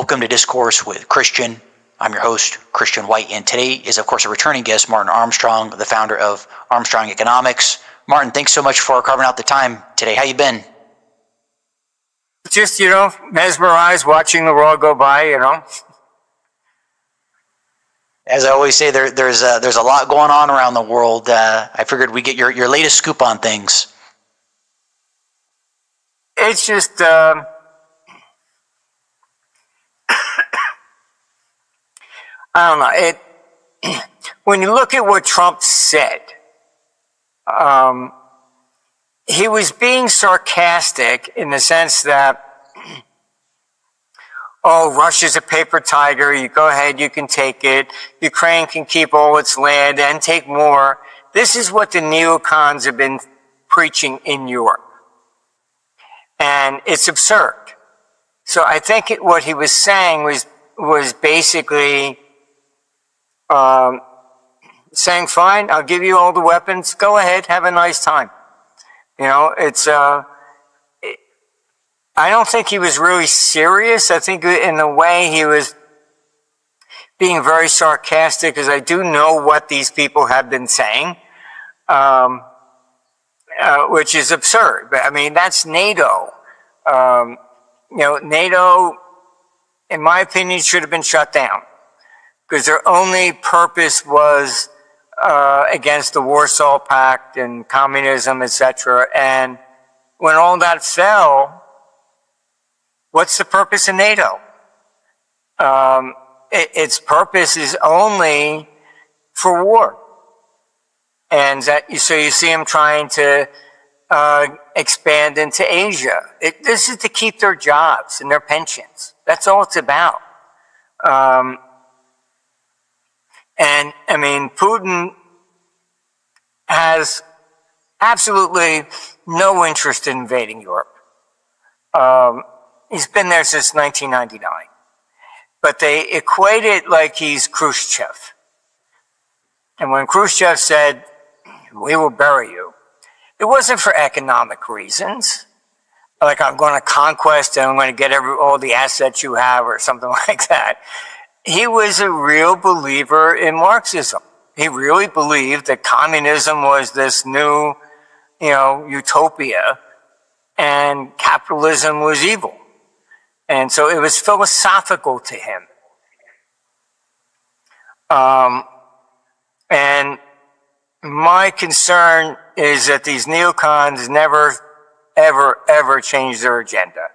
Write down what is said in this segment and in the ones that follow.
Welcome to Discourse with Christian. I'm your host, Christian White, and today is, of course, a returning guest, Martin Armstrong, the founder of Armstrong Economics. Martin, thanks so much for carving out the time today. How you been? Just, mesmerized watching the world go by, As I always say, there's a lot going on around the world. I figured we'd get your latest scoop on things. It's just, I don't know. When you look at what Trump said, he was being sarcastic in the sense that, oh, Russia's a paper tiger. You go ahead, you can take it. Ukraine can keep all its land and take more. This is what the neocons have been preaching in Europe. And it's absurd. So I think what he was saying was basically saying, fine, I'll give you all the weapons. Go ahead, have a nice time. I don't think he was really serious. I think in a way he was being very sarcastic, because I do know what these people have been saying, which is absurd. But I mean, that's NATO. NATO, in my opinion, should have been shut down, because their only purpose was against the Warsaw Pact and communism, etc. And when all that fell, what's the purpose of NATO? Its purpose is only for war. And so you see them trying to expand into Asia. This is to keep their jobs and their pensions. That's all it's about. And I mean, Putin has absolutely no interest in invading Europe. He's been there since 1999. But they equate it like he's Khrushchev. And when Khrushchev said, we will bury you, it wasn't for economic reasons. Like, I'm going to conquest and I'm going to get all the assets you have or something like that. He was a real believer in Marxism. He really believed that communism was this new, utopia, and capitalism was evil. And so it was philosophical to him. And my concern is that these neocons never, ever, ever change their agenda.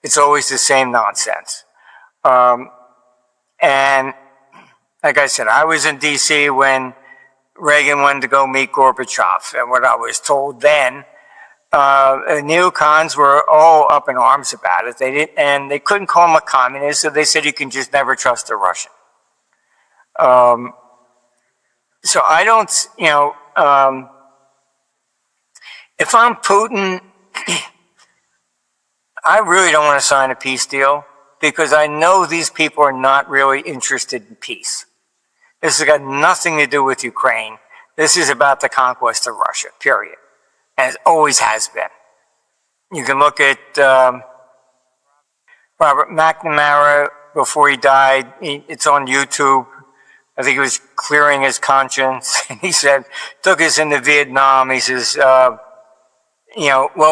It's always the same nonsense. And like I said, I was in D.C. when Reagan wanted to go meet Gorbachev. And what I was told then, the neocons were all up in arms about it. They couldn't call him a communist, so they said you can just never trust a Russian. So I don't, if I'm Putin, I really don't want to sign a peace deal, because I know these people are not really interested in peace. This has got nothing to do with Ukraine. This is about the conquest of Russia, period. And it always has been. You can look at Robert McNamara before he died. It's on YouTube. I think he was clearing his conscience. And he said, took us into Vietnam. He says, well,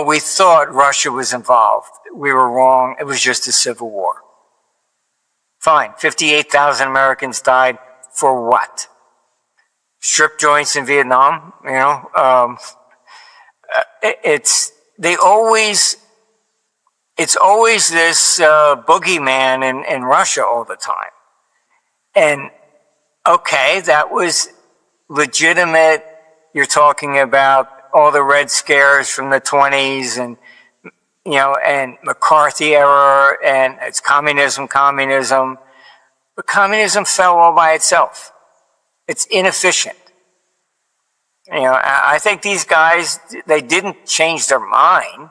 we thought Russia was involved. We were wrong. It was just a civil war. Fine. 58,000 Americans died for what? Strip joints in Vietnam? It's always this boogeyman in Russia all the time. And okay, that was legitimate. You're talking about all the Red Scares from the 20s and McCarthy era, and it's communism. But communism fell all by itself. It's inefficient. I think these guys, they didn't change their mind.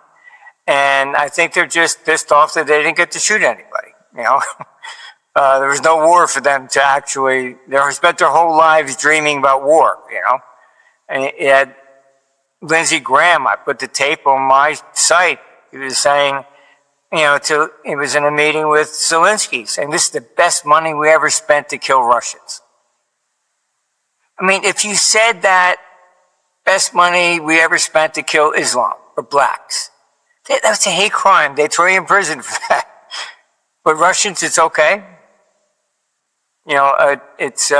And I think they're just pissed off that they didn't get to shoot anybody. There was no war for them to actually, they spent their whole lives dreaming about war, And it had Lindsey Graham, I put the tape on my site. He was saying, he was in a meeting with Zelensky saying this is the best money we ever spent to kill Russians. I mean, if you said that best money we ever spent to kill Islam or blacks, that's a hate crime. They'd throw you in prison for that. But Russians, it's okay. That's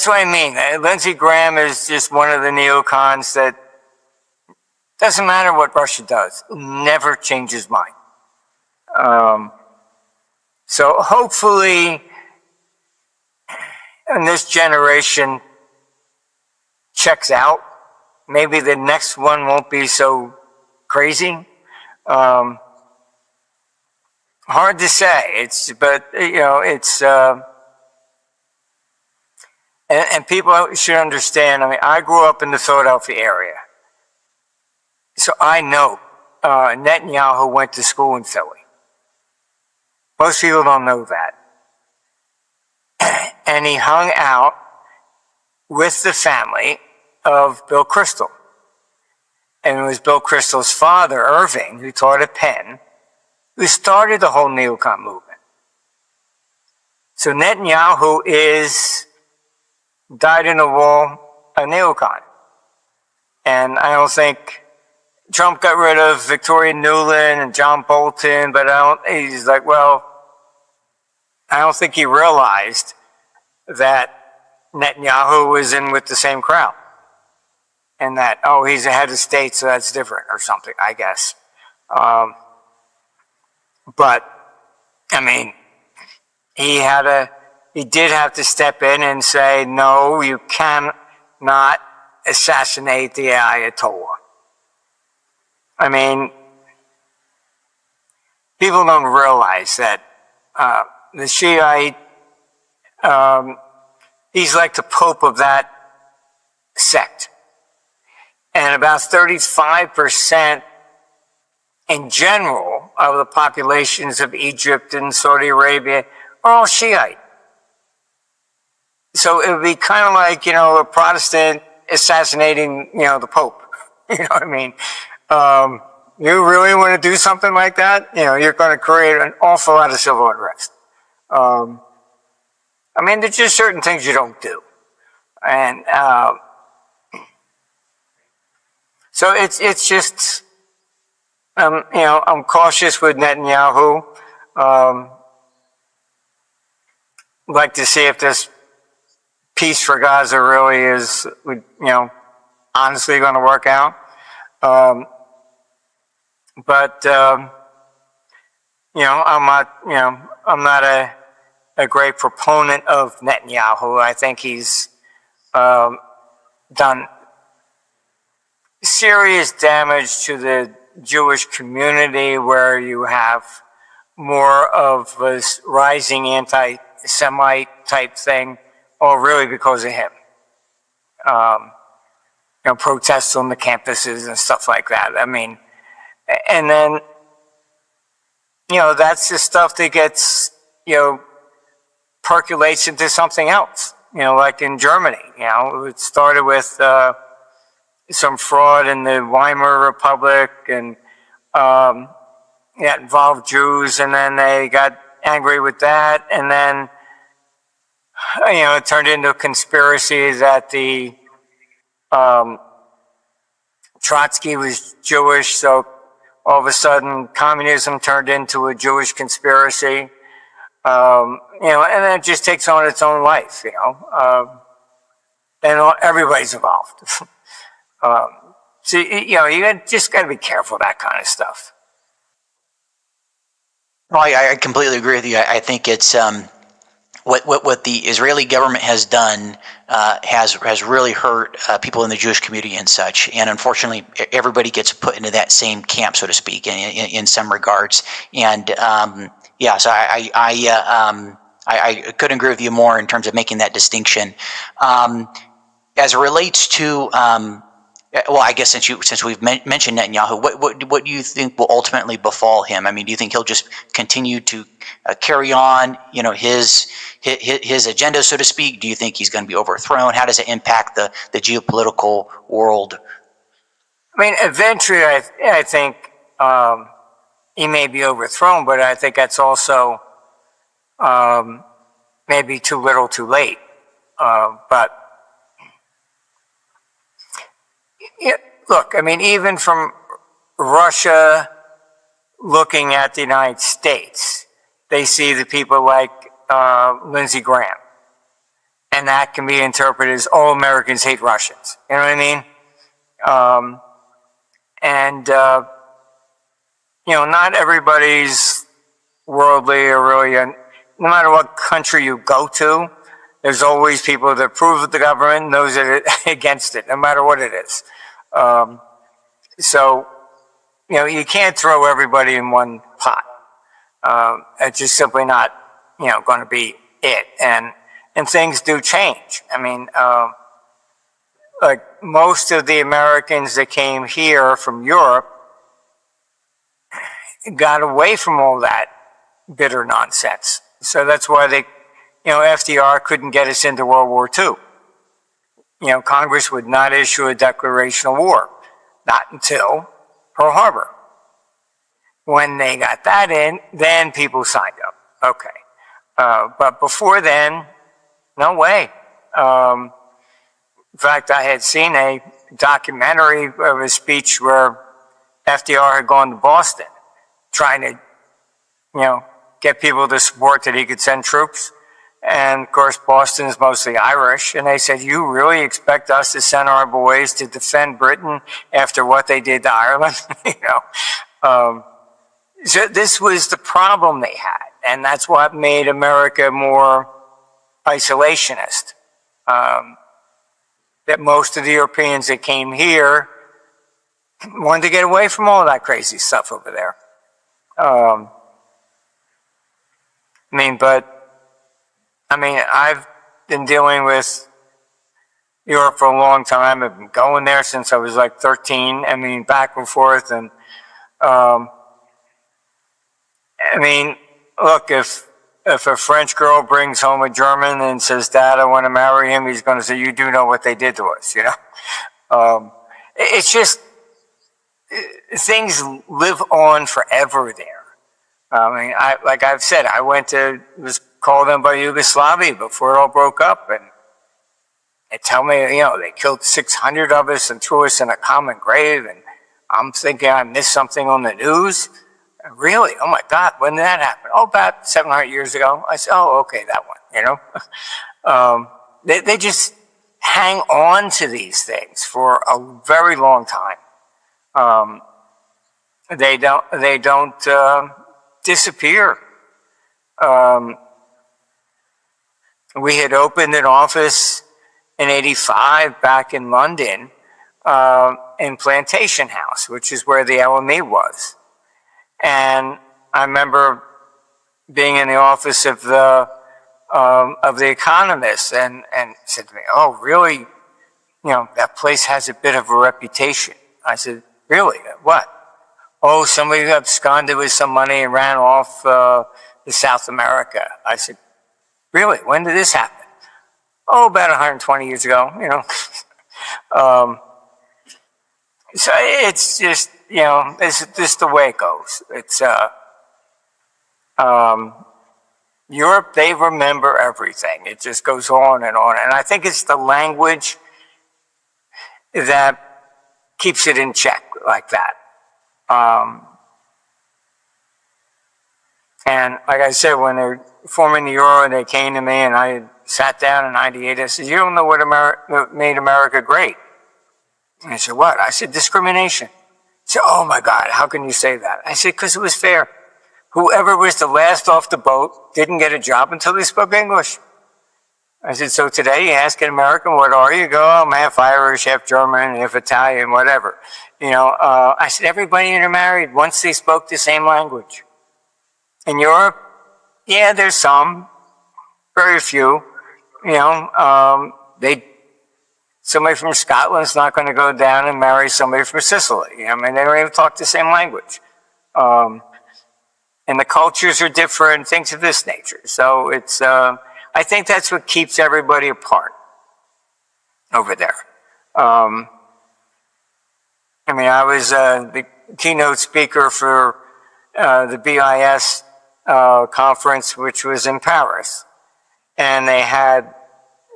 what I mean. Lindsey Graham is just one of the neocons that doesn't matter what Russia does, never changes mind. So hopefully, and this generation checks out. Maybe the next one won't be so crazy. Hard to say. And people should understand. I mean, I grew up in the Philadelphia area, so I know Netanyahu went to school in Philly. Most people don't know that. And he hung out with the family of Bill Kristol. And it was Bill Kristol's father, Irving, who taught at Penn, who started the whole neocon movement. So Netanyahu is dyed-in-the-wool a neocon. And I don't think Trump got rid of Victoria Nuland and John Bolton, but he's like, well, I don't think he realized that Netanyahu was in with the same crowd. And that, he's a head of state, so that's different or something, I guess. But, I mean, he did have to step in and say, no, you cannot assassinate the Ayatollah. I mean, people don't realize that the Shiite, he's like the Pope of that sect. And about 35% in general of the populations of Egypt and Saudi Arabia are all Shiite. So it would be kind of like, a Protestant assassinating, the Pope. You know what I mean? You really want to do something like that? You're going to create an awful lot of civil unrest. I mean, there's just certain things you don't do. And, so it's just, I'm cautious with Netanyahu. Like to see if this peace for Gaza really is, honestly going to work out. I'm not a great proponent of Netanyahu. I think he's done serious damage to the Jewish community, where you have more of this rising anti-Semite type thing, or really because of him. Protests on the campuses and stuff like that. I mean, and then, that's the stuff that gets, percolates into something else. Like in Germany, it started with some fraud in the Weimar Republic, and that involved Jews, and then they got angry with that, and then it turned into a conspiracy that the Trotsky was Jewish, so all of a sudden communism turned into a Jewish conspiracy, and then it just takes on its own life, and everybody's involved. So, you just got to be careful of that kind of stuff. Well, I completely agree with you. I think it's what the Israeli government has done has really hurt people in the Jewish community and such. And unfortunately, everybody gets put into that same camp, so to speak, in some regards. And so I couldn't agree with you more in terms of making that distinction. As it relates to well, I guess since we've mentioned Netanyahu, what do you think will ultimately befall him? I mean, do you think he'll just continue to carry on, his agenda, so to speak? Do you think he's going to be overthrown? How does it impact the geopolitical world? I mean, eventually, I think he may be overthrown, but I think that's also maybe too little too late. But look, I mean, even from Russia looking at the United States, they see the people like Lindsey Graham. And that can be interpreted as all Americans hate Russians. You know what I mean? Not everybody's worldly or really, no matter what country you go to, there's always people that approve of the government and those that are against it, no matter what it is. You can't throw everybody in one pot. It's just simply not, going to be it. And things do change. I mean, like most of the Americans that came here from Europe got away from all that bitter nonsense. So that's why FDR couldn't get us into World War II. Congress would not issue a declaration of war, not until Pearl Harbor. When they got that in, then people signed up. Okay. But before then, no way. In fact, I had seen a documentary of a speech where FDR had gone to Boston trying to, get people to support that he could send troops. And of course, Boston's mostly Irish. And they said, you really expect us to send our boys to defend Britain after what they did to Ireland? So this was the problem they had. And that's what made America more isolationist. That most of the Europeans that came here wanted to get away from all that crazy stuff over there. I've been dealing with Europe for a long time. I've been going there since I was like 13. Back and forth. And, look, if a French girl brings home a German and says, Dad, I want to marry him, he's going to say, you do know what they did to us, It's just, things live on forever there. Like I've said, I was called in by Yugoslavia before it all broke up, and they tell me, they killed 600 of us and threw us in a common grave, and I'm thinking I missed something on the news. Really? Oh my God, when did that happen? Oh, about 700 years ago. I said, oh, okay, that one, They just hang on to these things for a very long time. They don't disappear. We had opened an office in '85 back in London, in Plantation House, which is where the LME was. And I remember being in the office of the Economist, and said to me, "Oh, really? That place has a bit of a reputation." I said, "Really? What?" "Oh, somebody absconded with some money and ran off to South America." I said, "Really? When did this happen?" "Oh, about 120 years ago." So it's just, it's just the way it goes. It's Europe, they remember everything. It just goes on. And I think it's the language that keeps it in check like that. And like I said, when they're forming the euro, they came to me and I sat down in '98. I said, "You don't know what made America great." And I said, "What?" I said, "Discrimination." He said, "Oh my God, how can you say that?" I said, "Because it was fair. Whoever was the last off the boat didn't get a job until they spoke English." I said, "So today you ask an American, what are you?" Go, "I'm half Irish, half German, half Italian, whatever." I said, "Everybody intermarried once they spoke the same language." In Europe, yeah, there's some, very few. Somebody from Scotland's not going to go down and marry somebody from Sicily. They don't even talk the same language. And the cultures are different, things of this nature. So it's, I think that's what keeps everybody apart over there. I was, keynote speaker for the BIS conference, which was in Paris. And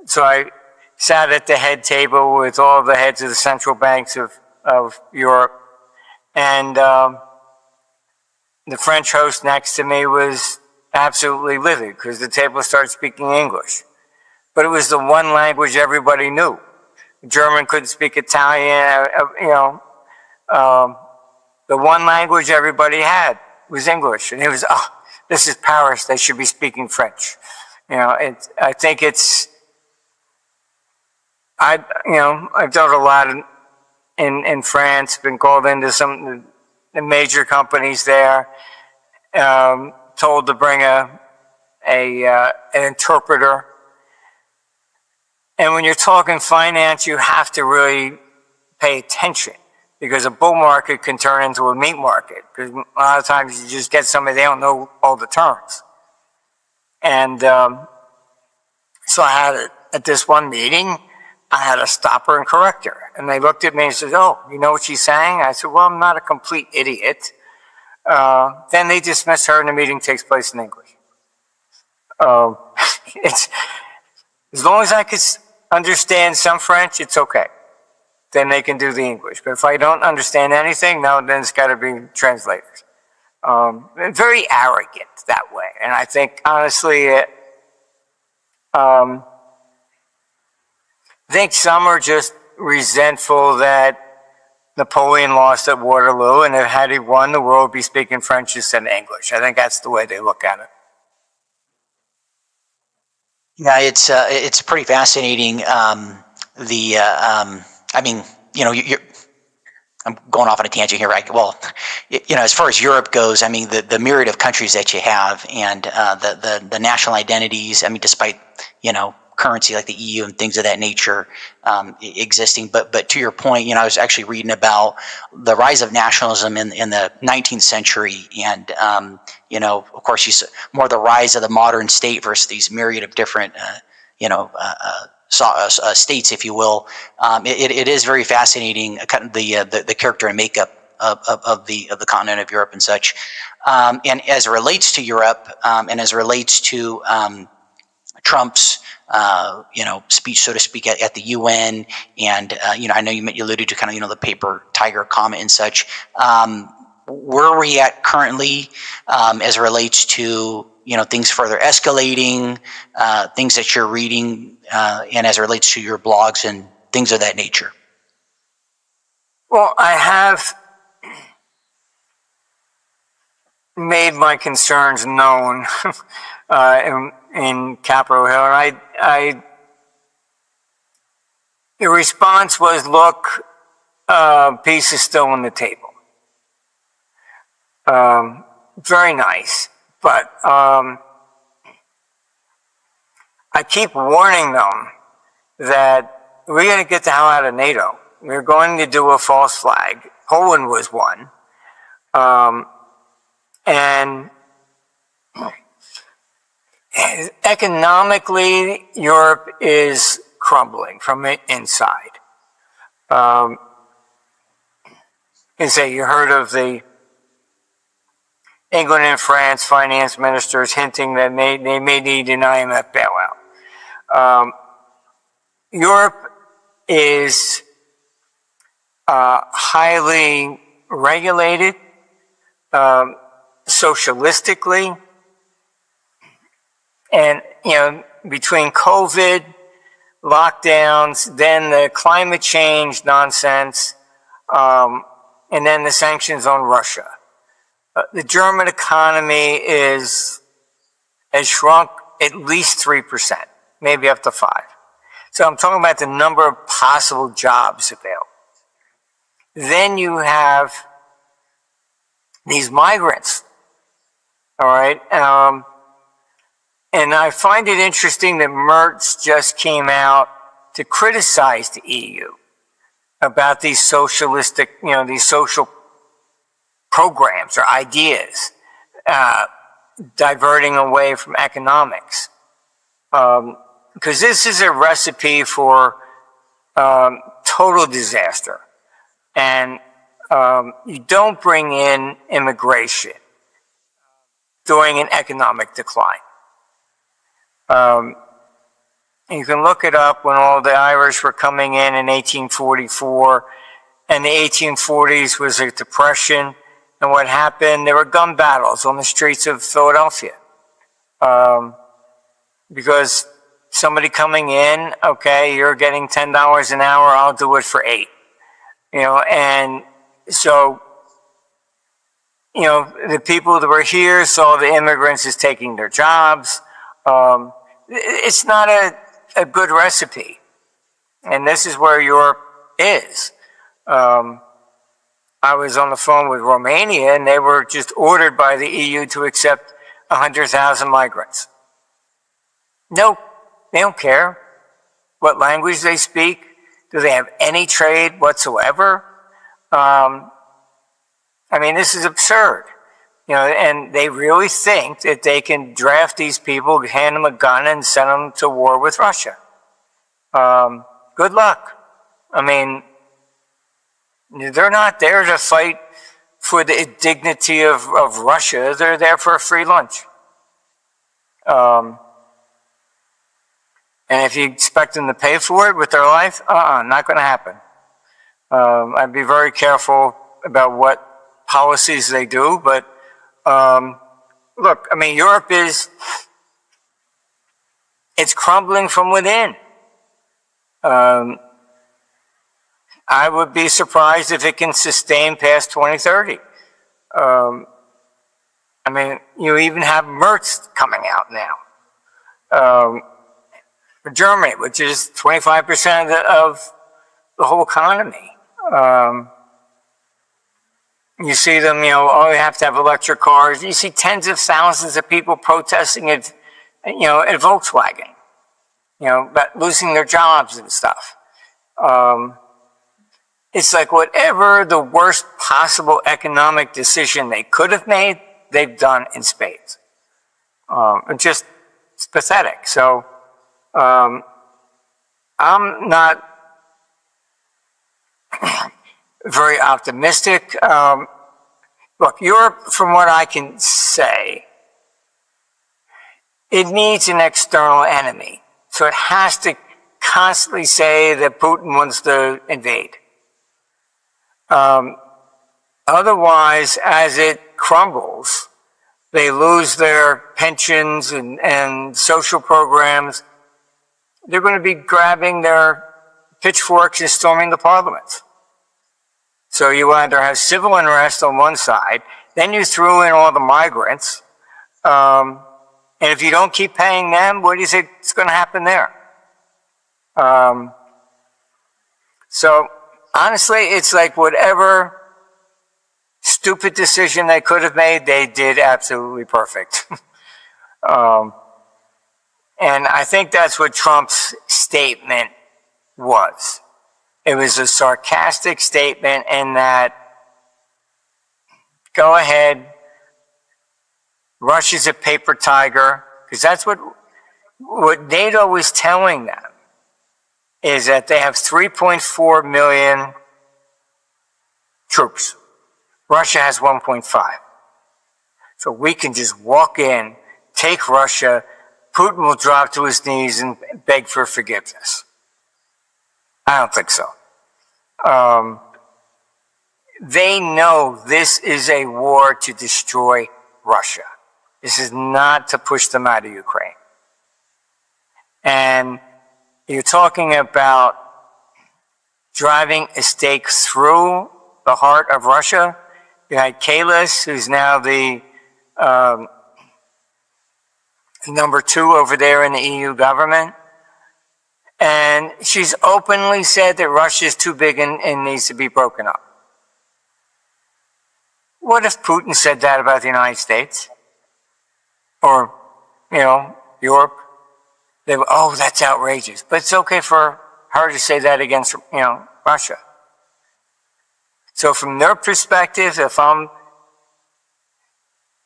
so I sat at the head table with all the heads of the central banks of Europe. And the French host next to me was absolutely livid because the table started speaking English. But it was the one language everybody knew. German couldn't speak Italian, the one language everybody had was English. And it was, this is Paris, they should be speaking French. I think I've done a lot in France, been called into some the major companies there, told to bring an interpreter. And when you're talking finance, you have to really pay attention because a bull market can turn into a meat market. Because a lot of times you just get somebody, they don't know all the terms. And so I had at this one meeting, I had a stopper and corrector. And they looked at me and said, "Oh, you know what she's saying?" I said, "Well, I'm not a complete idiot." Then they dismissed her and the meeting takes place in English. It's, as long as I could understand some French, it's okay. Then they can do the English. But if I don't understand anything, no, then it's got to be translators. Very arrogant that way. And I think, honestly, I think some are just resentful that Napoleon lost at Waterloo, and had he won, the world would be speaking French instead of English. I think that's the way they look at it. Yeah, it's pretty fascinating. I mean, I'm going off on a tangent here, right? Well, as far as Europe goes, I mean, the myriad of countries that you have and the national identities. I mean, despite currency like the EU and things of that nature existing, but to your point, I was actually reading about the rise of nationalism in the 19th century, and of course, you saw more the rise of the modern state versus these myriad of different states, if you will. It is very fascinating, kind of the character and makeup of the continent of Europe and such. And as it relates to Europe, and as it relates to Trump's speech, so to speak, at the UN, and I know you alluded to kind of the paper tiger comment and such. Where are we at currently as it relates to things further escalating, things that you're reading, and as it relates to your blogs and things of that nature? Well, I have made my concerns known in Capitol Hill, and the response was, "Look, peace is still on the table." Very nice, but I keep warning them that we're going to get the hell out of NATO. We're going to do a false flag. Poland was one. And economically, Europe is crumbling from the inside. You heard of the England and France finance ministers hinting that they may need an IMF bailout. Europe is highly regulated, socialistically, and between COVID, lockdowns, then the climate change nonsense, and then the sanctions on Russia. The German economy has shrunk at least 3%, maybe up to 5%. So I'm talking about the number of possible jobs available. Then you have these migrants, all right? And I find it interesting that Merz just came out to criticize the EU about these socialistic, these social programs or ideas, diverting away from economics. Because this is a recipe for total disaster. And You don't bring in immigration during an economic decline. You can look it up when all the Irish were coming in 1844, and the 1840s was a depression. And what happened? There were gun battles on the streets of Philadelphia. Because somebody coming in, okay, you're getting $10 an hour, I'll do it for $8. And so, the people that were here saw the immigrants as taking their jobs. It's not a good recipe. And this is where Europe is. I was on the phone with Romania, and they were just ordered by the EU to accept 100,000 migrants. Nope, they don't care what language they speak. Do they have any trade whatsoever? This is absurd. And they really think that they can draft these people, hand them a gun, and send them to war with Russia. Good luck. They're not there to fight for the dignity of Russia. They're there for a free lunch. And if you expect them to pay for it with their life, not going to happen. I'd be very careful about what policies they do, but look, Europe it's crumbling from within. I would be surprised if it can sustain past 2030. You even have Merz coming out now. For Germany, which is 25% of the whole economy. You see them, you have to have electric cars. You see tens of thousands of people protesting at Volkswagen, about losing their jobs and stuff. It's like whatever the worst possible economic decision they could have made, they've done in spades. It's pathetic. So I'm not very optimistic. Look, Europe, from what I can say, it needs an external enemy. So it has to constantly say that Putin wants to invade. Otherwise, as it crumbles, they lose their pensions and social programs. They're going to be grabbing their pitchforks and storming the parliament. So you either have civil unrest on one side, then you threw in all the migrants, and if you don't keep paying them, what do you think is going to happen there? So honestly, it's like whatever stupid decision they could have made, they did absolutely perfect. And I think that's what Trump's statement was. It was a sarcastic statement in that, go ahead, Russia's a paper tiger, because that's what NATO was telling them, is that they have 3.4 million troops. Russia has 1.5. So we can just walk in, take Russia, Putin will drop to his knees and beg for forgiveness. I don't think so. They know this is a war to destroy Russia. This is not to push them out of Ukraine. And you're talking about driving a stake through the heart of Russia. You had Kalis, who's now the number 2 over there in the EU government. And she's openly said that Russia is too big and needs to be broken up. What if Putin said that about the United States? Or, Europe? They would, oh, that's outrageous. But it's okay for her to say that against, Russia. So from their perspective, if I'm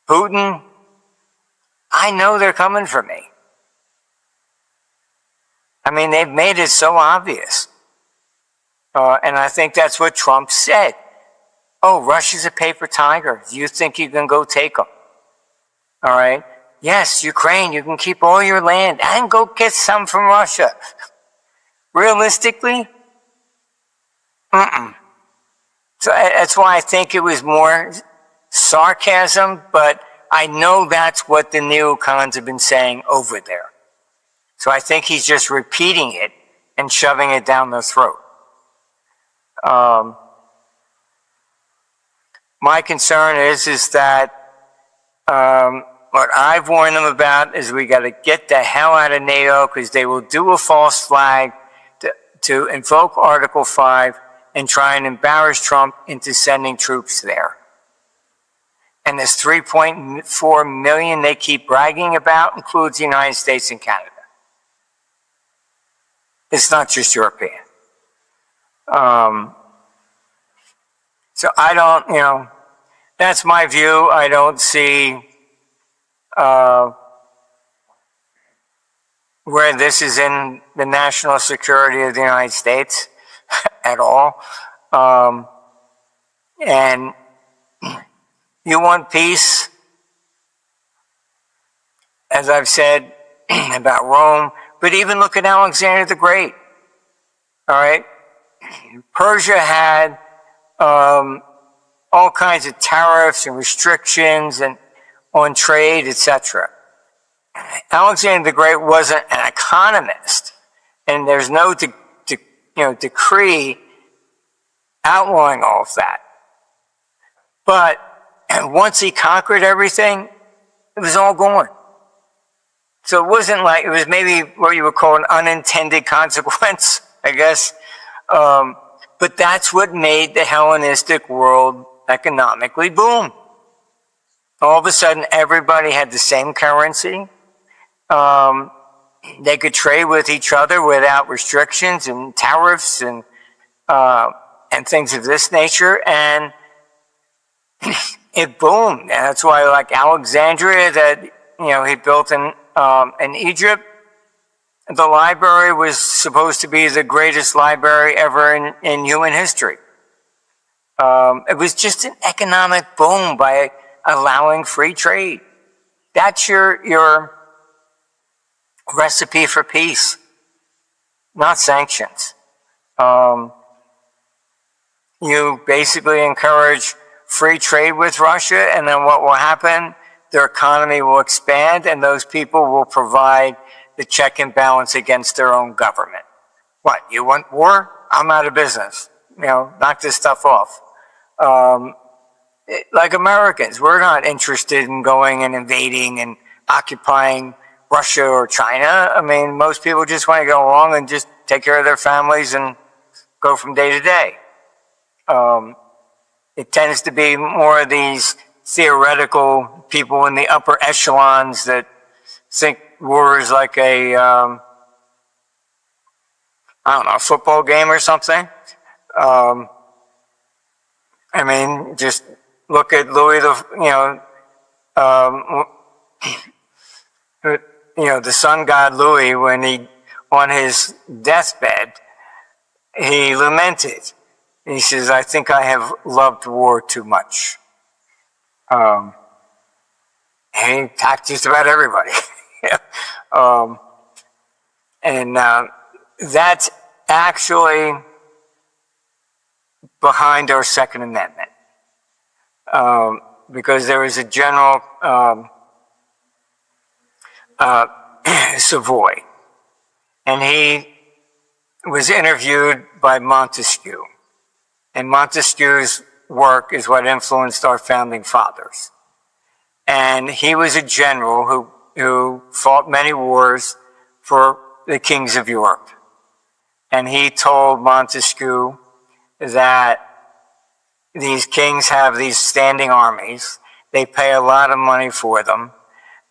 Putin, I know they're coming for me. They've made it so obvious. And I think that's what Trump said. Oh, Russia's a paper tiger. You think you can go take them? All right. Yes, Ukraine, you can keep all your land and go get some from Russia. Realistically, So that's why I think it was more sarcasm, but I know that's what the neocons have been saying over there. So I think he's just repeating it and shoving it down their throat. My concern is that what I've warned them about is we got to get the hell out of NATO, because they will do a false flag to invoke Article 5 and try and embarrass Trump into sending troops there. And this 3.4 million they keep bragging about includes the United States and Canada. It's not just European. So I don't, that's my view. I don't see where this is in the national security of the United States at all. And you want peace, as I've said about Rome, but even look at Alexander the Great. All right? Persia had all kinds of tariffs and restrictions and on trade, etc. Alexander the Great wasn't an economist, and there's no decree outlawing all of that. But once he conquered everything, it was all gone. So it wasn't like, it was maybe what you would call an unintended consequence, I guess. But that's what made the Hellenistic world economically boom. All of a sudden, everybody had the same currency. They could trade with each other without restrictions and tariffs and things of this nature, and it boomed. And that's why, like Alexandria, that he built in Egypt, the library was supposed to be the greatest library ever in human history. It was just an economic boom by allowing free trade. That's your recipe for peace, not sanctions. You basically encourage free trade with Russia, and then what will happen? Their economy will expand, and those people will provide the check and balance against their own government. What, you want war? I'm out of business. Knock this stuff off. Like Americans, we're not interested in going and invading and occupying Russia or China. I mean, most people just want to go along and just take care of their families and go from day to day. It tends to be more of these theoretical people in the upper echelons that think war is like a, football game or something. I mean, just look at Louis the sun god Louis, when he, on his deathbed, he lamented. He says, "I think I have loved war too much." He attacked just about everybody. And that's actually behind our Second Amendment. Because there was a General Savoy, and he was interviewed by Montesquieu. And Montesquieu's work is what influenced our founding fathers. And he was a general who fought many wars for the kings of Europe. And he told Montesquieu that these kings have these standing armies. They pay a lot of money for them.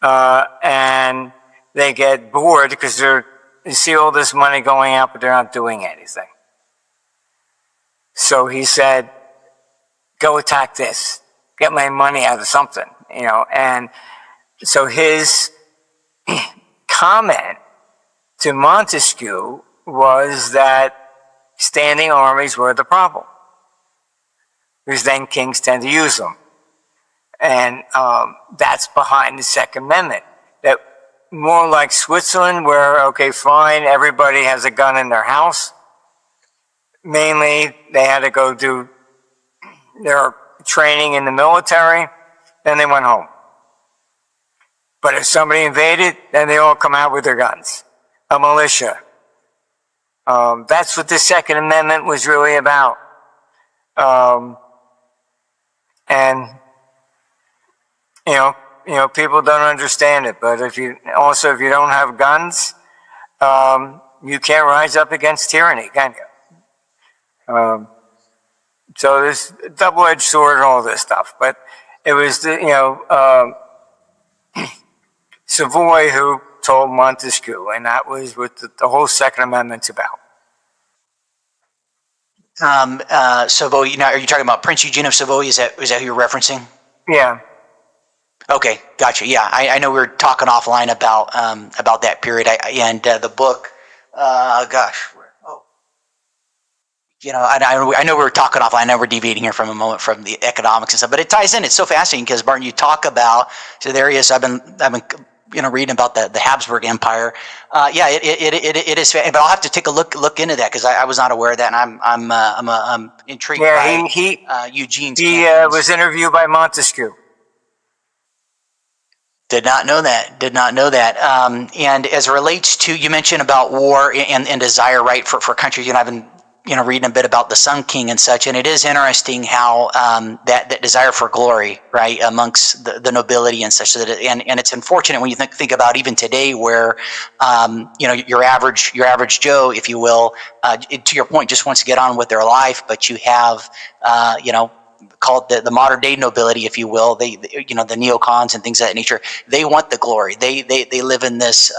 And they get bored because you see all this money going out, but they're not doing anything. So he said, go attack this. Get my money out of something, And so his comment to Montesquieu was that standing armies were the problem. because then kings tend to use them. And that's behind the Second Amendment. That more like Switzerland, where, okay, fine, everybody has a gun in their house. Mainly, they had to go do their training in the military, then they went home. But if somebody invaded, then they all come out with their guns. A militia. That's what the Second Amendment was really about. And people don't understand it. But if you don't have guns, you can't rise up against tyranny, can you? So there's a double-edged sword and all this stuff. But it was Savoy who told Montesquieu, and that was what the whole Second Amendment's about. Savoy, are you talking about Prince Eugene of Savoy? Is that who you're referencing? Yeah. Okay, gotcha. Yeah, I know we were talking offline about that period. The book. I know we were talking offline. I know we're deviating here from a moment from the economics and stuff, but it ties in. It's so fascinating because, Martin, you talk about the areas I've been reading about the Habsburg Empire. It is, but I'll have to take a look into that because I was not aware of that, and I'm intrigued by Eugene's. He was interviewed by Montesquieu. Did not know that. And as it relates to, you mentioned about war and desire, right, for countries. I've been reading a bit about the Sun King and such, and it is interesting how that desire for glory, right, amongst the nobility and such. And it's unfortunate when you think about even today, where your average Joe, if you will, to your point, just wants to get on with their life, but you have called the modern day nobility, if you will, the neocons and things of that nature. They want the glory. They live in this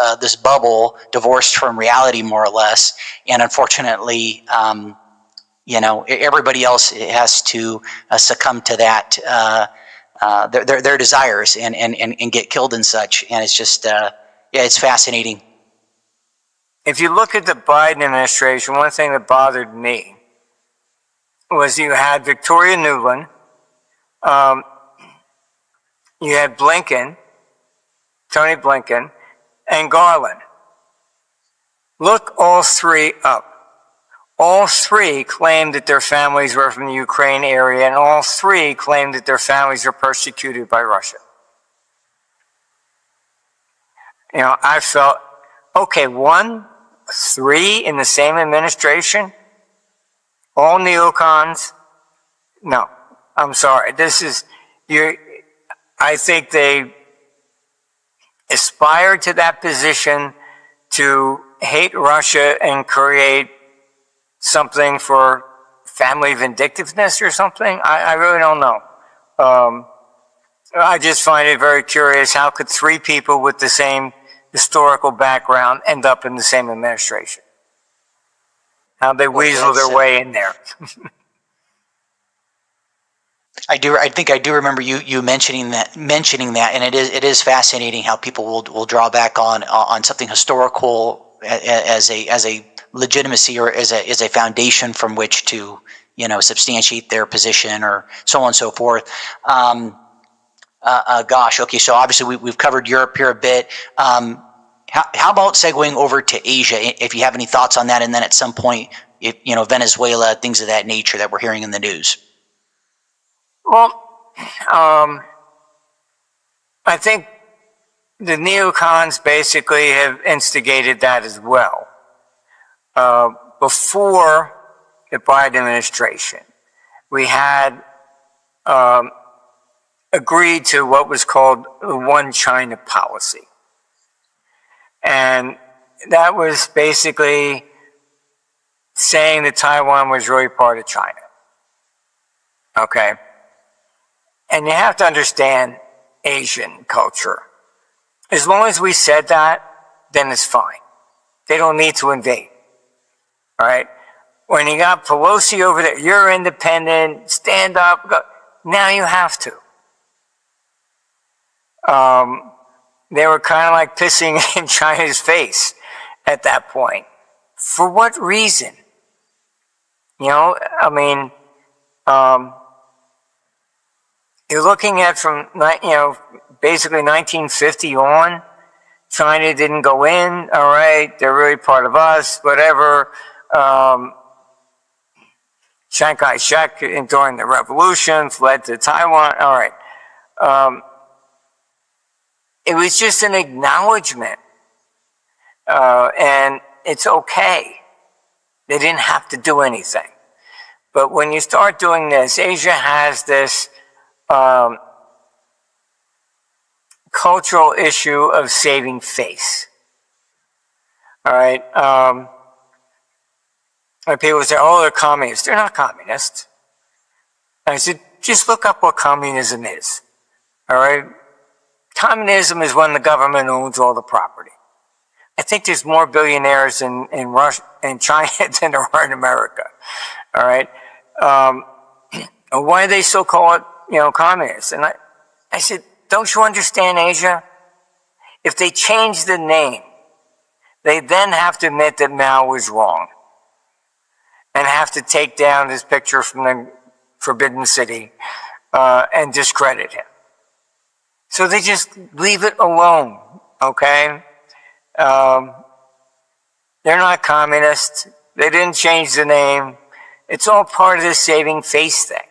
bubble, divorced from reality, more or less. And unfortunately, everybody else has to succumb to that their desires and get killed and such. And it's just it's fascinating. If you look at the Biden administration, one thing that bothered me was you had Victoria Nuland, you had Blinken, Tony Blinken, and Garland. Look all three up. All three claimed that their families were from the Ukraine area, and all three claimed that their families were persecuted by Russia. I felt, okay, 3 in the same administration, all neocons. No, I'm sorry. I think they aspired to that position to hate Russia and create something for family vindictiveness or something. I really don't know. I just find it very curious. How could 3 people with the same historical background end up in the same administration? How they weasel their way in there. I think I do remember you mentioning that, and it is fascinating how people will draw back on something historical as a legitimacy or as a foundation from which to substantiate their position or so on and so forth. Okay, so obviously we've covered Europe here a bit. How about segueing over to Asia, if you have any thoughts on that, and then at some point, Venezuela, things of that nature that we're hearing in the news? Well, I think the neocons basically have instigated that as well. Before the Biden administration, we had agreed to what was called the One China policy. And that was basically saying that Taiwan was really part of China. Okay? And you have to understand Asian culture. As long as we said that, then it's fine. They don't need to invade. All right? When you got Pelosi over there, you're independent, stand up, go. Now you have to. They were kind of like pissing in China's face at that point. For what reason? You're looking at from, basically 1950 on. China didn't go in. All right, they're really part of us. Whatever. Chiang Kai-shek during the revolution fled to Taiwan. All right. It was just an acknowledgement, and it's okay. They didn't have to do anything. But when you start doing this, Asia has this cultural issue of saving face. All right. People say, oh, they're communists. They're not communists. I said, just look up what communism is. All right. Communism is when the government owns all the property. I think there's more billionaires in Russia and China than there are in America. All right. Why do they so call it, communists? And I said, don't you understand, Asia? If they change the name, they then have to admit that Mao was wrong and have to take down his picture from the Forbidden City and discredit him. So they just leave it alone, okay? They're not communists. They didn't change the name. It's all part of the saving face thing.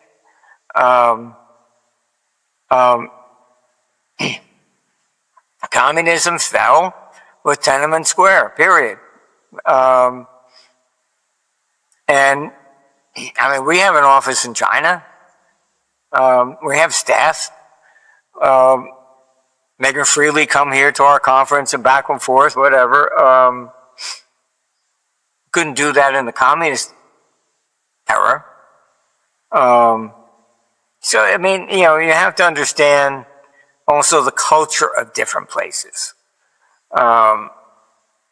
Communism fell with Tiananmen Square, period. And, we have an office in China. We have staff. They can freely come here to our conference and back and forth, whatever. Couldn't do that in the communist era. So, you have to understand also the culture of different places.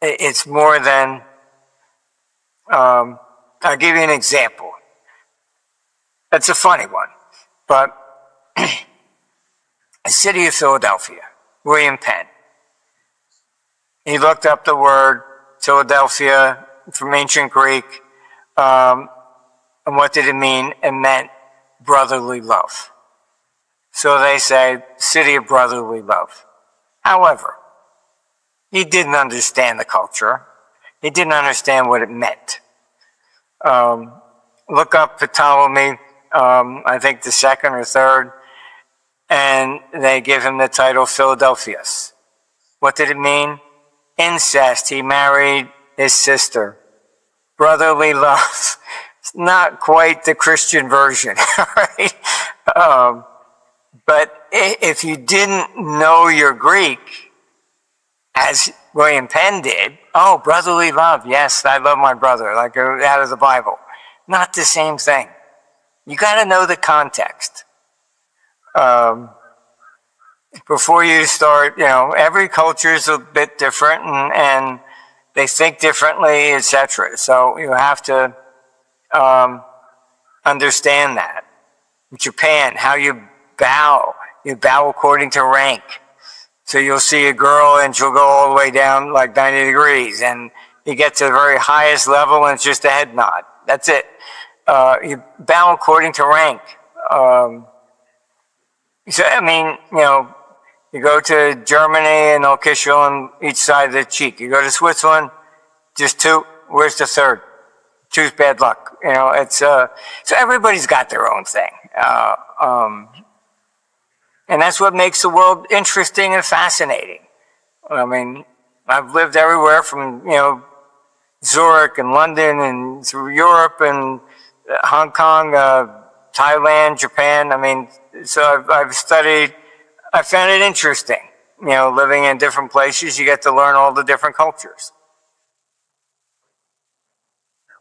It's more than, I'll give you an example. It's a funny one, but the city of Philadelphia, William Penn, he looked up the word Philadelphia from ancient Greek, and what did it mean? It meant brotherly love. So they say, city of brotherly love. However, he didn't understand the culture. He didn't understand what it meant. Look up Ptolemy, I think the second or third, and they give him the title Philadelphus. What did it mean? Incest. He married his sister. Brotherly love. It's not quite the Christian version, right? But if you didn't know your Greek, as William Penn did, oh, brotherly love, yes, I love my brother, like out of the Bible. Not the same thing. You got to know the context. Before you start, every culture is a bit different and they think differently, etc. So you have to understand that. In Japan, how you bow according to rank. So you'll see a girl and she'll go all the way down like 90 degrees and you get to the very highest level and it's just a head nod. That's it. You bow according to rank. You go to Germany and they'll kiss you on each side of the cheek. You go to Switzerland, just two. Where's the third? Two's bad luck. It's so everybody's got their own thing. And that's what makes the world interesting and fascinating. I've lived everywhere from, Zurich and London and through Europe and Hong Kong, Thailand, Japan. So I've studied, I found it interesting. Living in different places, you get to learn all the different cultures.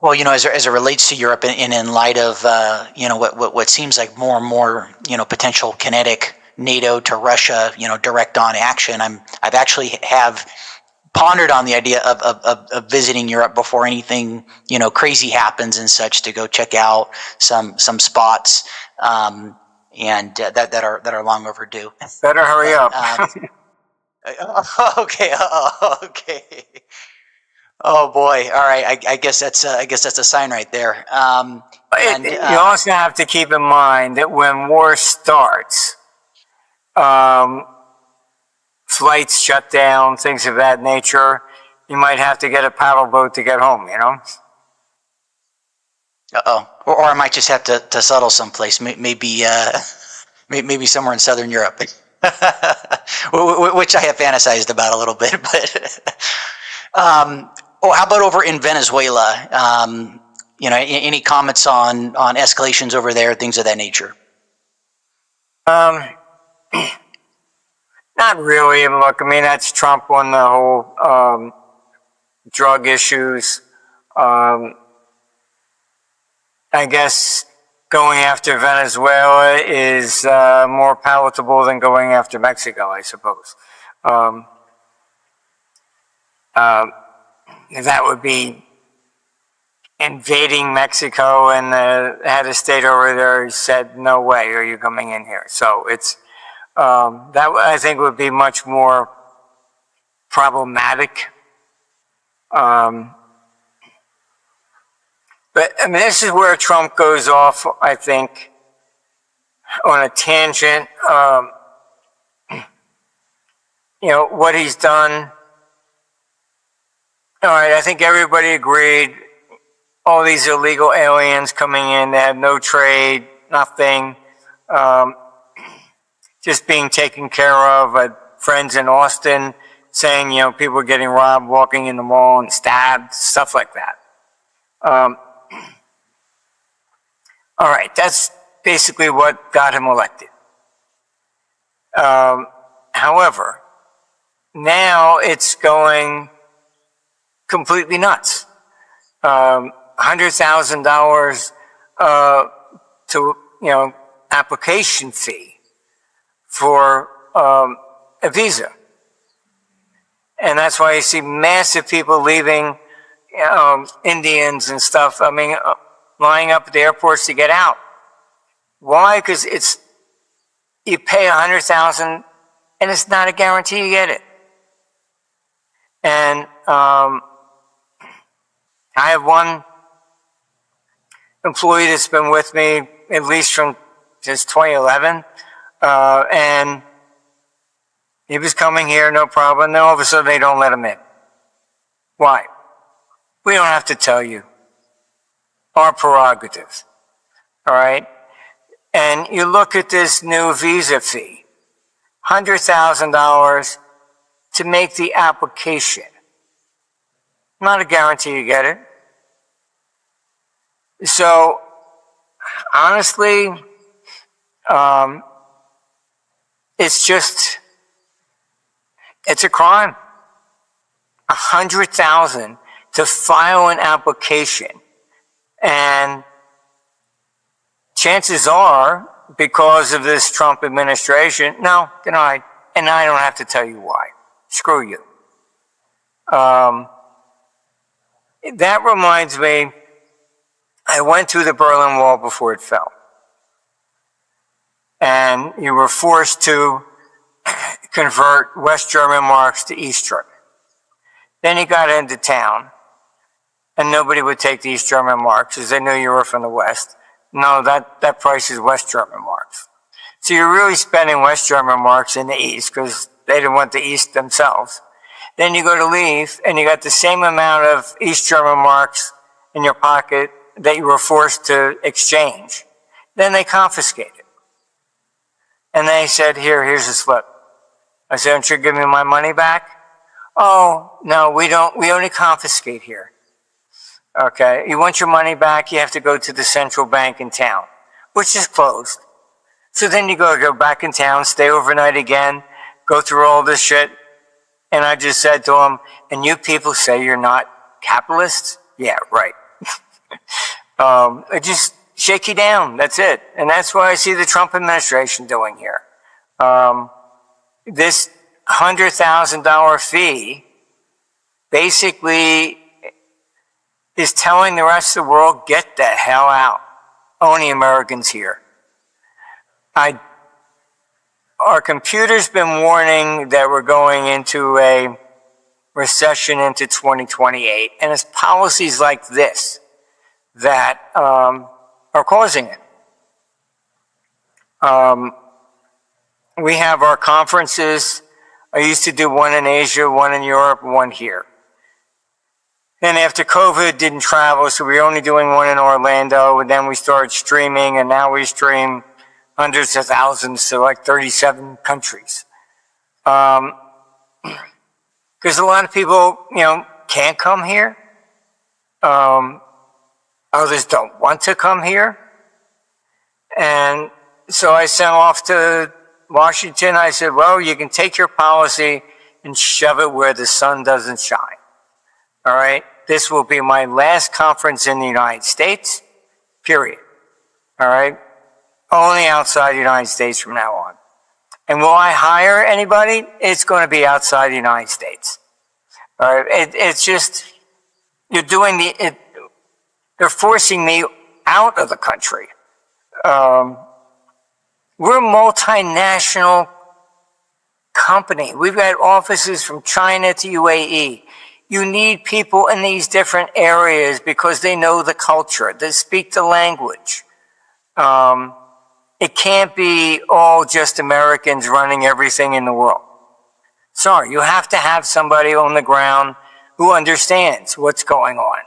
Well, as it relates to Europe, and in light of what seems like more and more potential kinetic NATO to Russia direct on action, I've actually have pondered on the idea of visiting Europe before anything crazy happens and such, to go check out some spots and that are long overdue. Better hurry up. Okay. Oh boy! All right, I guess that's a sign right there. And You also have to keep in mind that when war starts, um, flights shut down, things of that nature. You might have to get a paddle boat to get home, you know? or I might just have to settle someplace. Maybe maybe somewhere in Southern Europe, which I have fantasized about a little bit. But how about over in Venezuela? Any comments on escalations over there, things of that nature? Um, Not really. Look, I mean, that's Trump on the whole drug issues. Um, I guess going after Venezuela is more palatable than going after Mexico, I suppose. Um, that would be invading Mexico, and the head of state over there said, "No way, are you coming in here?" So it's that I think would be much more problematic. But I mean, this is where Trump goes off, I think, on a tangent. What he's done. All right, I think everybody agreed. All these illegal aliens coming in, they have no trade, nothing, just being taken care of. Friends in Austin saying, people are getting robbed, walking in the mall and stabbed, stuff like that. All right, that's basically what got him elected. However, now it's going completely nuts. $100,000 to application fee for a visa, and that's why you see massive people leaving, Indians and stuff. I mean, lining up at the airports to get out. Why? Because you pay $100,000, and it's not a guarantee you get it. And I have one employee that's been with me at least since 2011, and he was coming here, no problem. Then all of a sudden they don't let him in. Why? We don't have to tell you. Our prerogative. All right? And you look at this new visa fee, $100,000 to make the application. Not a guarantee you get it. So, honestly, it's a crime. $100,000 to file an application, and chances are, because of this Trump administration, no, denied, and I don't have to tell you why. Screw you. That reminds me, I went through the Berlin Wall before it fell, and you were forced to convert West German marks to East German. Then you got into town, and nobody would take the East German marks because they knew you were from the West. No, that price is West German marks. So you're really spending West German marks in the East because they didn't want the East themselves. Then you go to leave, and you got the same amount of East German marks in your pocket that you were forced to exchange. Then they confiscate it. And they said, here's a slip. I said, don't you give me my money back? Oh, no, we don't. We only confiscate here. Okay, you want your money back, you have to go to the central bank in town, which is closed. So then you go back in town, stay overnight again, go through all this shit. And I just said to him, and you people say you're not capitalists? Yeah, right. I just shake you down, that's it. And that's what I see the Trump administration doing here. This $100,000 fee basically is telling the rest of the world, get the hell out. Only Americans here. Our computer's been warning that we're going into a recession into 2028. And it's policies like this that are causing it. We have our conferences. I used to do one in Asia, one in Europe, one here. And after COVID, didn't travel, so we were only doing one in Orlando, and then we started streaming, and now we stream hundreds of thousands to like 37 countries. Because a lot of people, can't come here. Others don't want to come here. And so I sent off to Washington. I said, well, you can take your policy and shove it where the sun doesn't shine. All right? This will be my last conference in the United States, period. All right? Only outside the United States from now on. And will I hire anybody? It's going to be outside the United States. All right? It's just, they're forcing me out of the country. We're a multinational company. We've got offices from China to UAE. You need people in these different areas because they know the culture, they speak the language. It can't be all just Americans running everything in the world. Sorry, you have to have somebody on the ground who understands what's going on.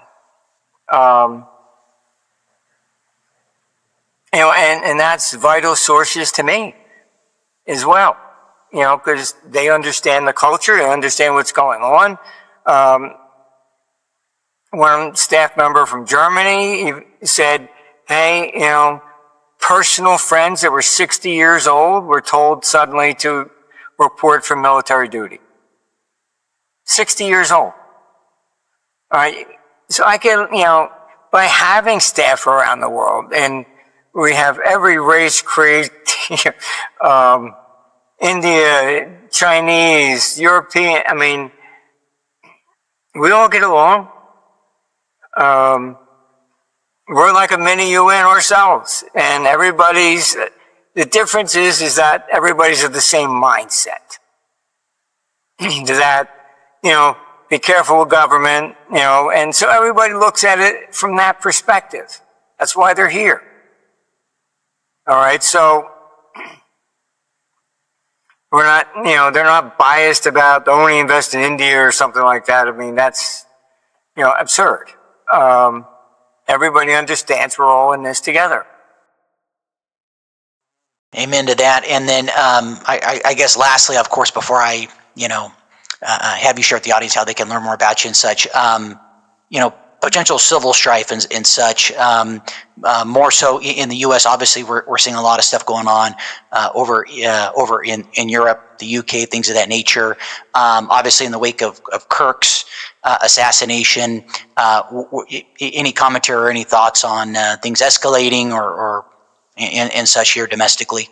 And that's vital sources to me as well, because they understand the culture, they understand what's going on. One staff member from Germany said, hey, personal friends that were 60 years old were told suddenly to report for military duty. 60 years old. All right. So I can, by having staff around the world, and we have every race, creed, India, Chinese, European, we all get along. We're like a mini UN ourselves, and the difference is that everybody's of the same mindset. That, be careful with government, and so everybody looks at it from that perspective. That's why they're here. All right, so we're not, they're not biased about only invest in India or something like that. That's, absurd. Everybody understands we're all in this together. Amen to that. And then I guess lastly, of course, before I, have you share with the audience how they can learn more about you and such, potential civil strife and such, more so in the U.S. Obviously, we're seeing a lot of stuff going on over in Europe, the UK, things of that nature. Obviously, in the wake of Kirk's assassination, any commentary or any thoughts on things escalating or and such here domestically?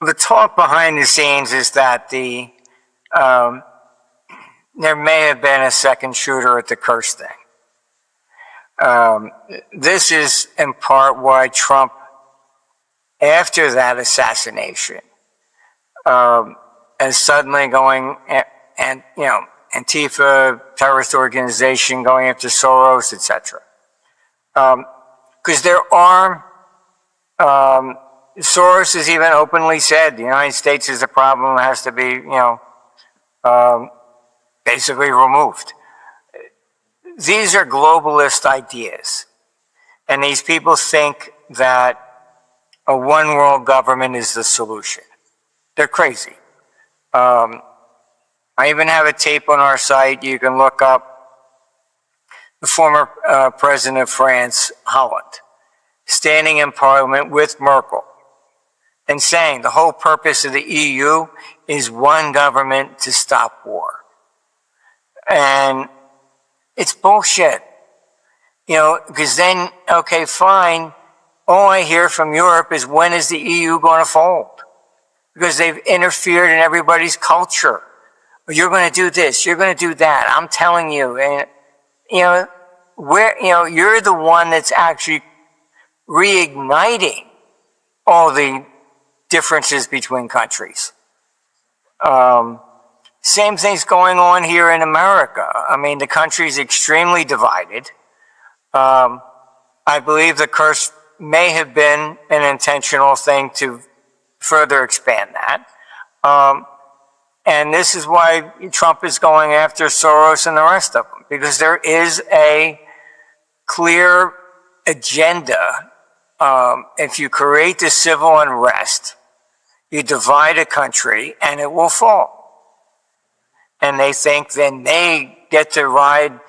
The talk behind the scenes is that there may have been a second shooter at the Kursk thing. This is in part why Trump, after that assassination, is suddenly going and Antifa, terrorist organization, going after Soros, etc. Because there are, Soros has even openly said the United States is a problem, has to be, basically removed. These are globalist ideas. And these people think that a one world government is the solution. They're crazy. I even have a tape on our site. You can look up the former president of France, Holland, standing in parliament with Merkel and saying the whole purpose of the EU is one government to stop war. And it's bullshit, because then, okay, fine. All I hear from Europe is, when is the EU going to fold? Because they've interfered in everybody's culture. You're going to do this, you're going to do that. I'm telling you, and you're the one that's actually reigniting all the differences between countries. Same thing's going on here in America. I mean, the country's extremely divided. I believe the curse may have been an intentional thing to further expand that. And this is why Trump is going after Soros and the rest of them, because there is a clear agenda. If you create the civil unrest, you divide a country and it will fall. And they think then they get to ride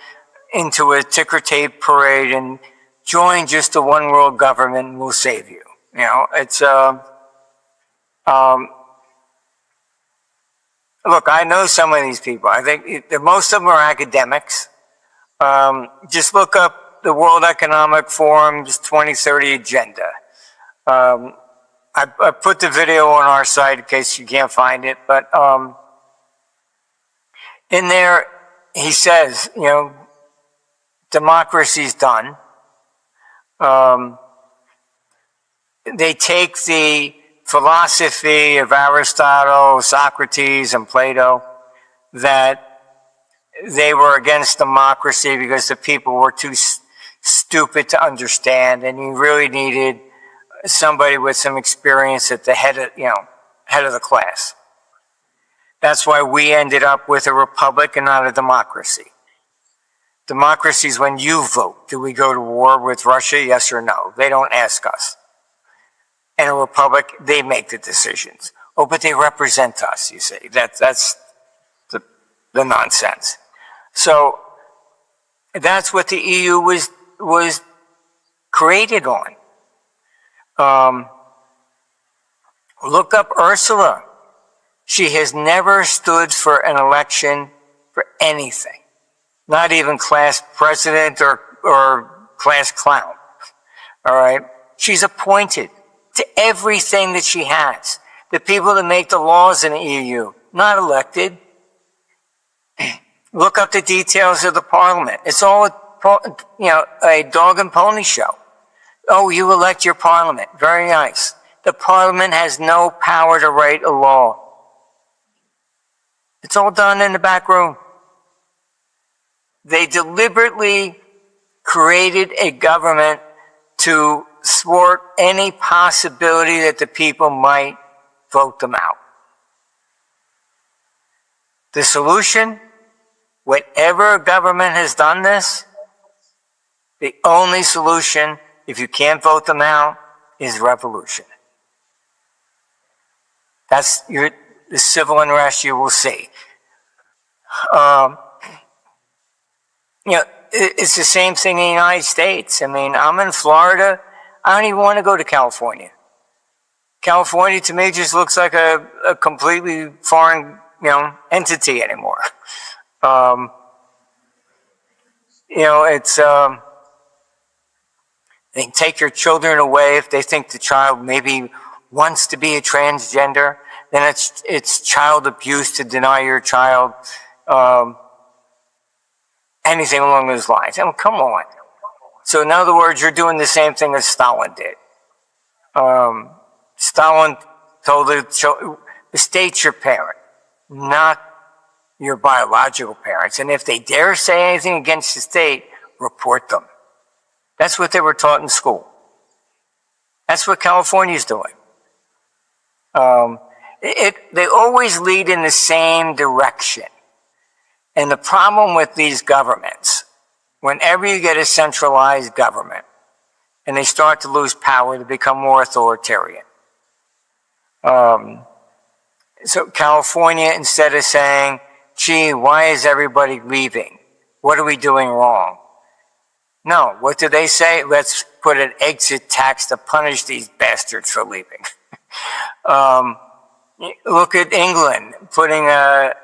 into a ticker tape parade and join just the one world government and we'll save you. You know, it's, look, I know some of these people. I think most of them are academics. Just look up the World Economic Forum's 2030 agenda. I put the video on our site in case you can't find it, but in there he says, you know, democracy's done. They take the philosophy of Aristotle, Socrates, and Plato, that they were against democracy because the people were too stupid to understand, and you really needed somebody with some experience at the head of the class. That's why we ended up with a republic and not a democracy. Democracy is when you vote. Do we go to war with Russia? Yes or no? They don't ask us. And a republic, they make the decisions. Oh, but they represent us, you see. That's the nonsense. So that's what the EU was created on. Look up Ursula. She has never stood for an election for anything. Not even class president or class clown. All right? She's appointed to everything that she has. The people that make the laws in the EU, not elected. Look up the details of the parliament. It's all, a dog and pony show. Oh, you elect your parliament. Very nice. The parliament has no power to write a law. It's all done in the back room. They deliberately created a government to thwart any possibility that the people might vote them out. The solution, whatever government has done this, the only solution, if you can't vote them out, is revolution. That's the civil unrest you will see. It's the same thing in the United States. I mean, I'm in Florida. I don't even want to go to California. California to me just looks like a completely foreign, entity anymore. They take your children away if they think the child maybe wants to be a transgender. Then it's child abuse to deny your child anything along those lines. I mean, come on. So in other words, you're doing the same thing as Stalin did. Stalin told the state's your parent, not your biological parents. And if they dare say anything against the state, report them. That's what they were taught in school. That's what California's doing. They always lead in the same direction. And the problem with these governments, whenever you get a centralized government and they start to lose power, they become more authoritarian. So California, instead of saying, gee, why is everybody leaving? What are we doing wrong? No, what do they say? Let's put an exit tax to punish these bastards for leaving. Look at England, putting a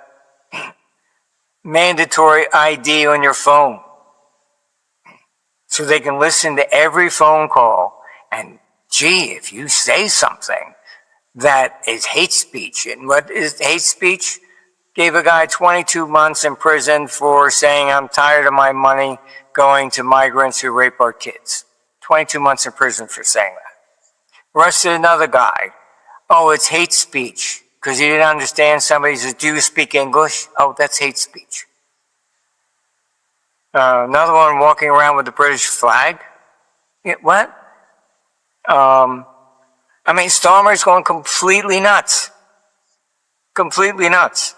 mandatory ID on your phone so they can listen to every phone call. And gee, if you say something that is hate speech, and what is hate speech? Gave a guy 22 months in prison for saying, I'm tired of my money going to migrants who rape our kids. 22 months in prison for saying that. Arrested another guy. Oh, it's hate speech. because he didn't understand somebody says, "Do you speak English?" Oh, that's hate speech. Another one walking around with the British flag. Yeah, what? Starmer's going completely nuts. Completely nuts.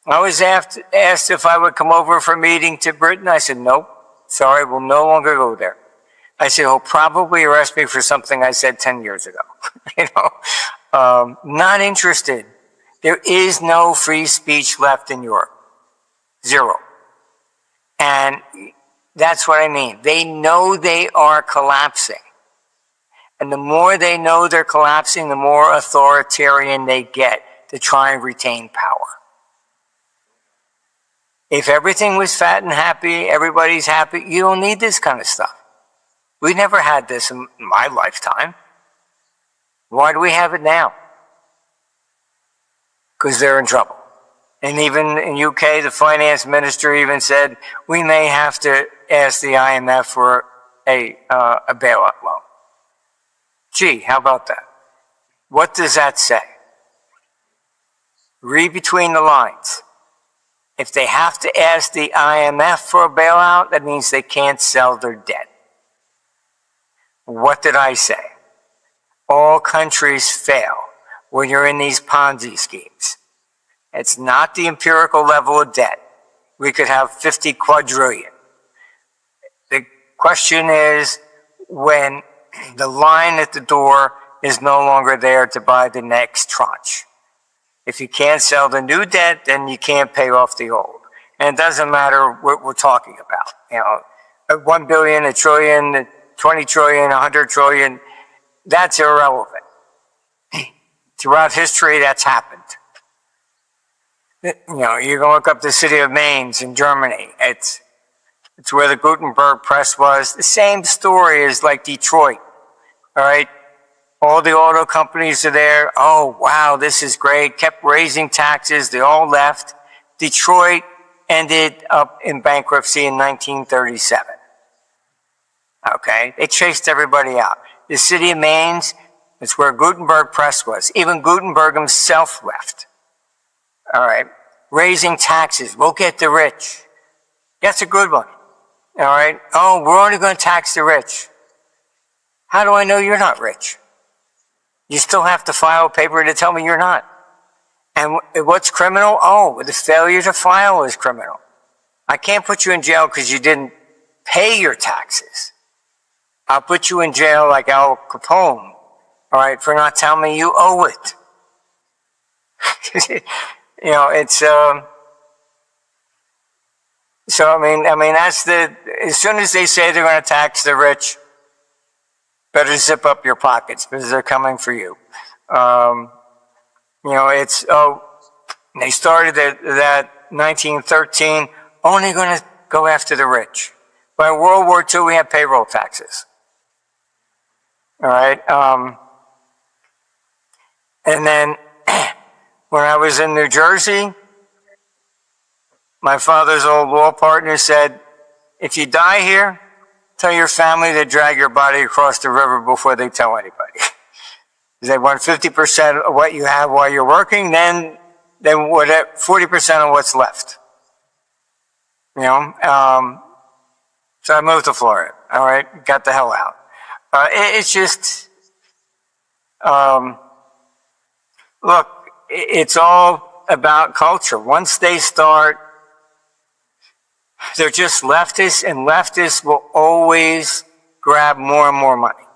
I was asked if I would come over for a meeting to Britain. I said, nope, sorry, we'll no longer go there. I said, he'll probably arrest me for something I said 10 years ago. Not interested. There is no free speech left in Europe. Zero. And that's what I mean. They know they are collapsing. And the more they know they're collapsing, the more authoritarian they get to try and retain power. If everything was fat and happy, everybody's happy, you don't need this kind of stuff. We never had this in my lifetime. Why do we have it now? Because they're in trouble. And even in UK, the finance minister even said, we may have to ask the IMF for a bailout loan. Gee, how about that? What does that say? Read between the lines. If they have to ask the IMF for a bailout, that means they can't sell their debt. What did I say? All countries fail when you're in these Ponzi schemes. It's not the empirical level of debt. We could have 50 quadrillion. The question is when the line at the door is no longer there to buy the next tranche. If you can't sell the new debt, then you can't pay off the old. And it doesn't matter what we're talking about. 1 billion, a trillion, 20 trillion, 100 trillion, that's irrelevant. Throughout history, that's happened. You can look up the city of Mainz in Germany. It's where the Gutenberg press was. The same story is like Detroit. All right. All the auto companies are there. Oh, wow, this is great. Kept raising taxes. They all left. Detroit ended up in bankruptcy in 1937. Okay. They chased everybody out. The city of Mainz, it's where Gutenberg press was. Even Gutenberg himself left. All right. Raising taxes. We'll get the rich. That's a good one. All right. Oh, we're only going to tax the rich. How do I know you're not rich? You still have to file a paper to tell me you're not. And what's criminal? Oh, the failure to file is criminal. I can't put you in jail because you didn't pay your taxes. I'll put you in jail like Al Capone, all right, for not telling me you owe it. It's so I mean that's as soon as they say they're going to tax the rich, better zip up your pockets because they're coming for you. They started that 1913 only going to go after the rich. By World War II, we had payroll taxes. All right. And then when I was in New Jersey, my father's old law partner said, if you die here, tell your family to drag your body across the river before they tell anybody. They want 50% of what you have while you're working, then 40% of what's left. So I moved to Florida. All right, got the hell out. It's just, look, it's all about culture. Once they start, they're just leftists, and leftists will always grab more and more money.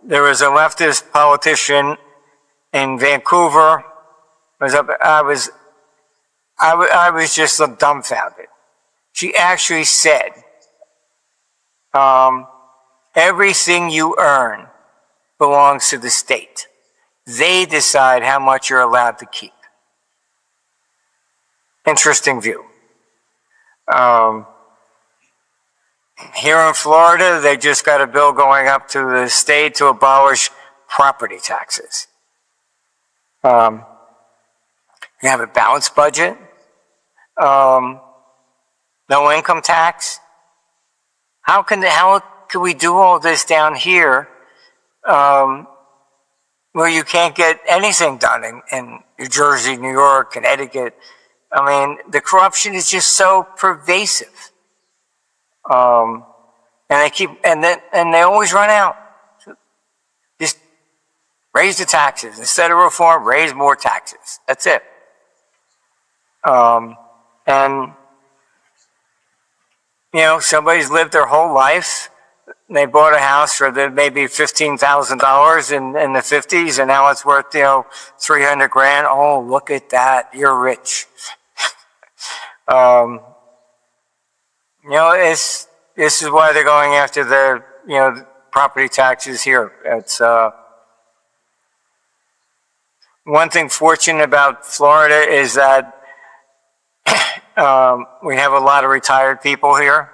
There was a leftist politician in Vancouver. I was just dumbfounded. She actually said, everything you earn belongs to the state. They decide how much you're allowed to keep. Interesting view. Here in Florida, they just got a bill going up to the state to abolish property taxes. You have a balanced budget. No income tax. How can we do all this down here where you can't get anything done in New Jersey, New York, Connecticut. I mean, the corruption is just so pervasive. And they always run out. Just raise the taxes. Instead of reform, raise more taxes. That's it. And, you know, somebody's lived their whole life. They bought a house for maybe $15,000 in the 50s, and now it's worth, 300 grand. Oh, look at that. You're rich. This is why they're going after the property taxes here. It's one thing fortunate about Florida is that we have a lot of retired people here,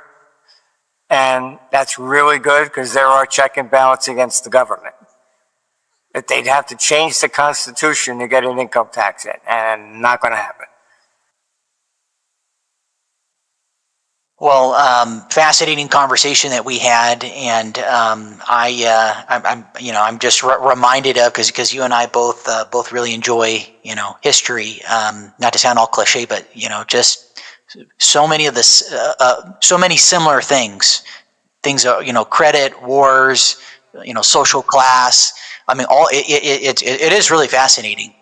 and that's really good because there are check and balance against the government. That they'd have to change the Constitution to get an income tax in, and not going to happen. Well, fascinating conversation that we had, and I'm just reminded of because you and I both really enjoy history. Not to sound all cliche, but just so many of this, so many similar things credit, wars, social class. I mean, it is really fascinating,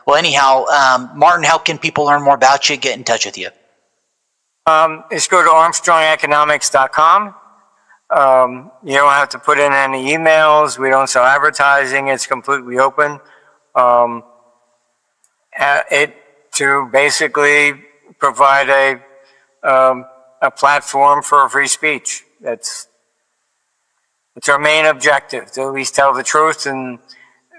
well, anyhow, Martin, how can people learn more about you, get in touch with you? Just go to armstrongeconomics.com. You don't have to put in any emails. We don't sell advertising. It's completely open. To basically provide a platform for free speech. It's our main objective, to at least tell the truth, and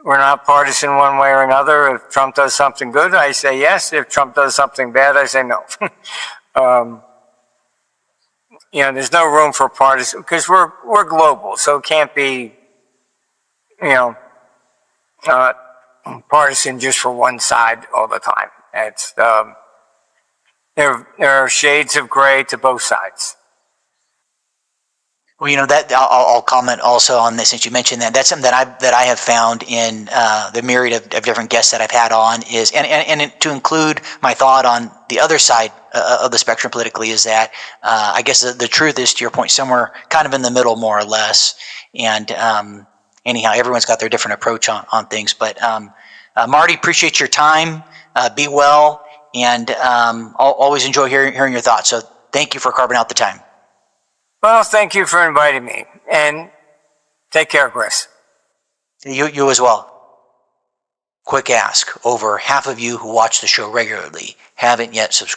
we're not partisan one way or another. If Trump does something good, I say yes. If Trump does something bad, I say no. There's no room for partisan because we're global, so it can't be, partisan just for one side all the time. It's there are shades of gray to both sides. Well, that I'll comment also on this since you mentioned that. That's something that I have found in the myriad of different guests that I've had on is, and to include my thought on the other side of the spectrum politically is that I guess the truth is, to your point, somewhere kind of in the middle, more or less. And anyhow, everyone's got their different approach on things. But Marty, appreciate your time. Be well, and I'll always enjoy hearing your thoughts. So thank you for carving out the time. Well, thank you for inviting me, and take care, Chris. You as well. Quick ask, over half of you who watch the show regularly haven't yet subscribed.